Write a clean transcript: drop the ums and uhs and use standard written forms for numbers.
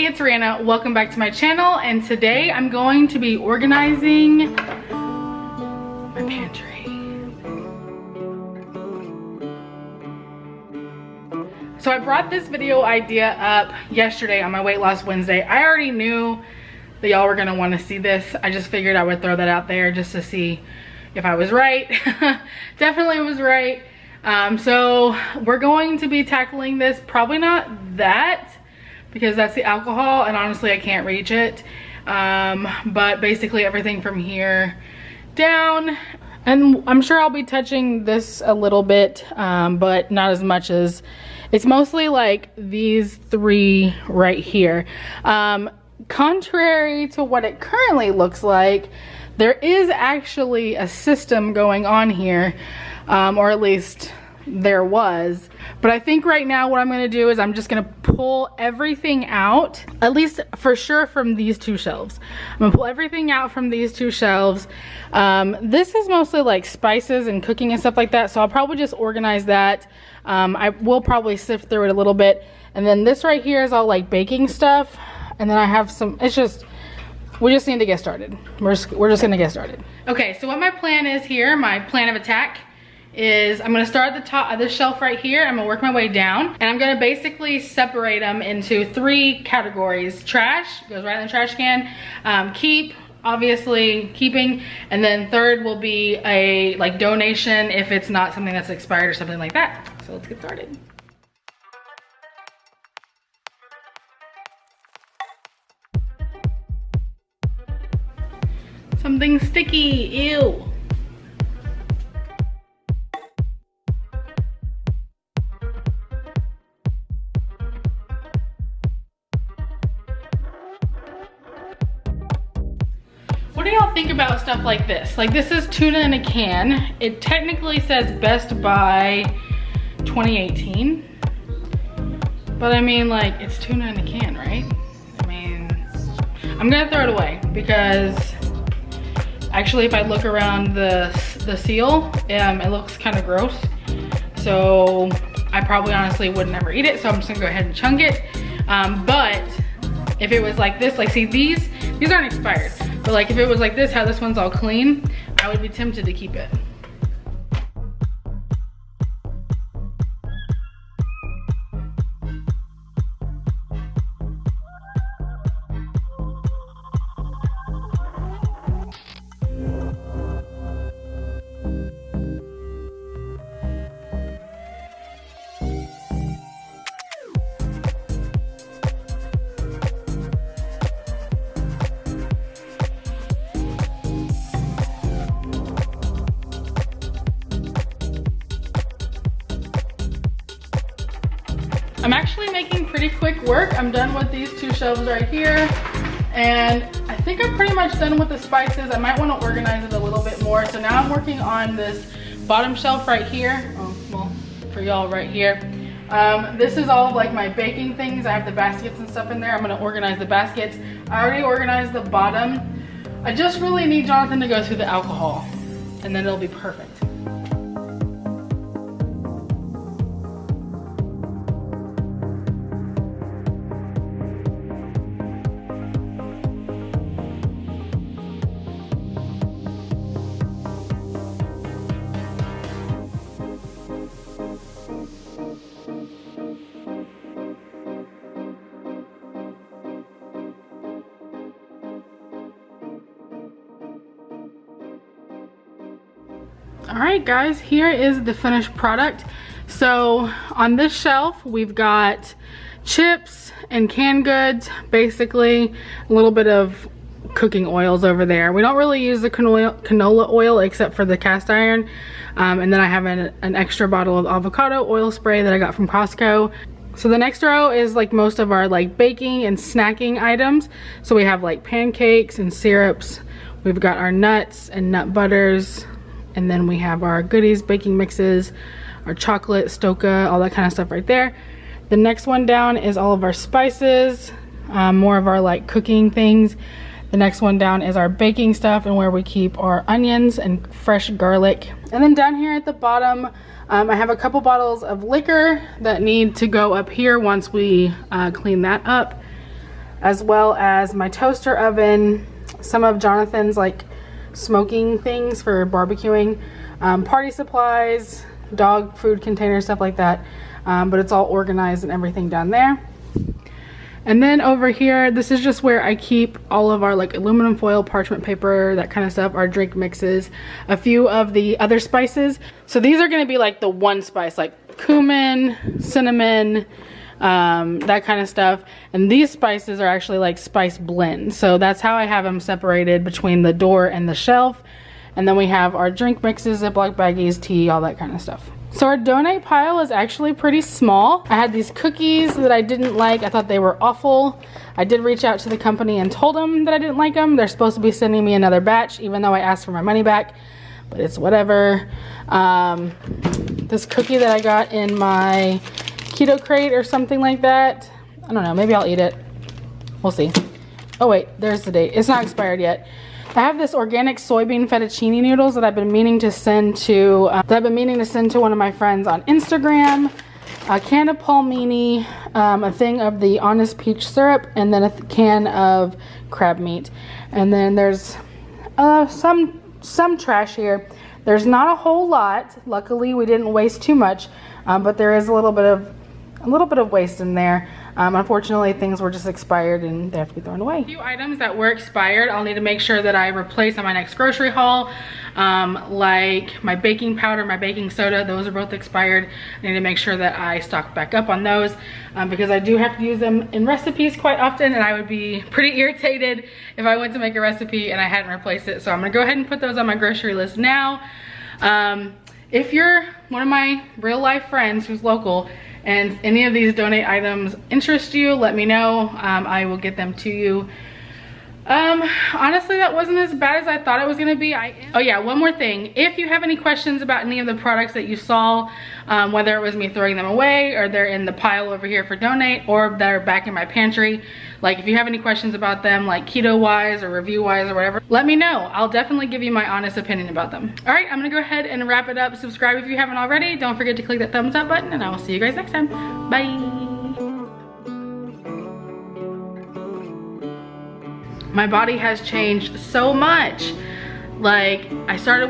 Hey, it's Rhianna. Welcome back to my channel, and today I'm going to be organizing my pantry. So I brought this video idea up yesterday on my Weight Loss Wednesday. I already knew that y'all were gonna want to see this. I just figured I would throw that out there just to see if I was right. Definitely was right. So we're going to be tackling this, probably not that, because that's the alcohol and honestly I can't reach it, but basically everything from here down. And I'm sure I'll be touching this a little bit, but not as much as, it's mostly like these three right here. Contrary to what it currently looks like, there is actually a system going on here, or at least there was. But I think right now what I'm going to do is I'm just going to pull everything out, at least for sure from these two shelves. I'm going to pull everything out from these two shelves. This is mostly like spices and cooking and stuff like that, so I'll probably just organize that. I will probably sift through it a little bit. And then this right here is all like baking stuff. And then I have some, it's just, we just need to get started. We're just gonna get started. Okay, so what my plan is here, my plan of attack, is I'm gonna start at the top of this shelf right here. I'm gonna work my way down, and I'm gonna basically separate them into three categories. Trash goes right in the trash can. Keep, obviously keeping, and then third will be a like donation if it's not something that's expired or something like that. So let's get started. Something sticky, ew. What do y'all think about stuff like this? Like, this is tuna in a can. It technically says Best By 2018. But I mean, like, it's tuna in a can, right? I mean, I'm gonna throw it away because actually if I look around the seal, it looks kind of gross. So I probably honestly would never eat it. So I'm just gonna go ahead and chunk it. But if it was like this, like, see, these aren't expired. But like if it was like this, how this one's all clean, I would be tempted to keep it. I'm actually making pretty quick work. I'm done with these two shelves right here. And I think I'm pretty much done with the spices. I might want to organize it a little bit more. So now I'm working on this bottom shelf right here. Oh, well, for y'all right here. This is all of like my baking things. I have the baskets and stuff in there. I'm going to organize the baskets. I already organized the bottom. I just really need Jonathan to go through the alcohol, and then it'll be perfect. All right, guys, here is the finished product. So on this shelf, we've got chips and canned goods, basically a little bit of cooking oils over there. We don't really use the canola oil except for the cast iron. And then I have an extra bottle of avocado oil spray that I got from Costco. So the next row is like most of our like baking and snacking items. So we have like pancakes and syrups. We've got our nuts and nut butters. And then we have our goodies, baking mixes, our chocolate, Stoka, all that kind of stuff right there. The next one down is all of our spices, more of our like cooking things. The next one down is our baking stuff and where we keep our onions and fresh garlic. And then down here at the bottom, I have a couple bottles of liquor that need to go up here once we clean that up. as well as my toaster oven, some of Jonathan's like smoking things for barbecuing, party supplies, dog food containers, stuff like that. But it's all organized and everything down there. And then over here, this is just where I keep all of our like aluminum foil, parchment paper, that kind of stuff, our drink mixes, a few of the other spices. So these are gonna be like the one spice, like cumin, cinnamon, that kind of stuff. And these spices are actually like spice blends. So that's how I have them separated between the door and the shelf. And then we have our drink mixes, Ziploc baggies, tea, all that kind of stuff. So our donate pile is actually pretty small. I had these cookies that I didn't like. I thought they were awful. I did reach out to the company and told them that I didn't like them. They're supposed to be sending me another batch, even though I asked for my money back, but it's whatever. This cookie that I got in my keto crate or something like that. I don't know, maybe I'll eat it. We'll see. Oh wait, there's the date. It's not expired yet. I have this organic soybean fettuccine noodles that I've been meaning to send to one of my friends on Instagram. A can of palmini, a thing of the Honest Peach syrup, and then a can of crab meat. And then there's some trash here. There's not a whole lot. Luckily, we didn't waste too much, but there is a little bit of waste in there. Unfortunately, things were just expired and they have to be thrown away. A few items that were expired, I'll need to make sure that I replace on my next grocery haul. Like my baking powder, my baking soda, those are both expired. I need to make sure that I stock back up on those because I do have to use them in recipes quite often, and I would be pretty irritated if I went to make a recipe and I hadn't replaced it. So I'm gonna go ahead and put those on my grocery list now. If you're one of my real life friends who's local and any of these donate items interest you, let me know. I will get them to you. Honestly, that wasn't as bad as I thought it was gonna be. Oh yeah, one more thing. If you have any questions about any of the products that you saw, whether it was me throwing them away or they're in the pile over here for donate or they're back in my pantry, like if you have any questions about them, like keto wise or review wise or whatever, let me know. I'll definitely give you my honest opinion about them. All right, I'm gonna go ahead and wrap it up. Subscribe if you haven't already. Don't forget to click that thumbs up button, and I will see you guys next time. Bye. My body has changed so much. Like, I started working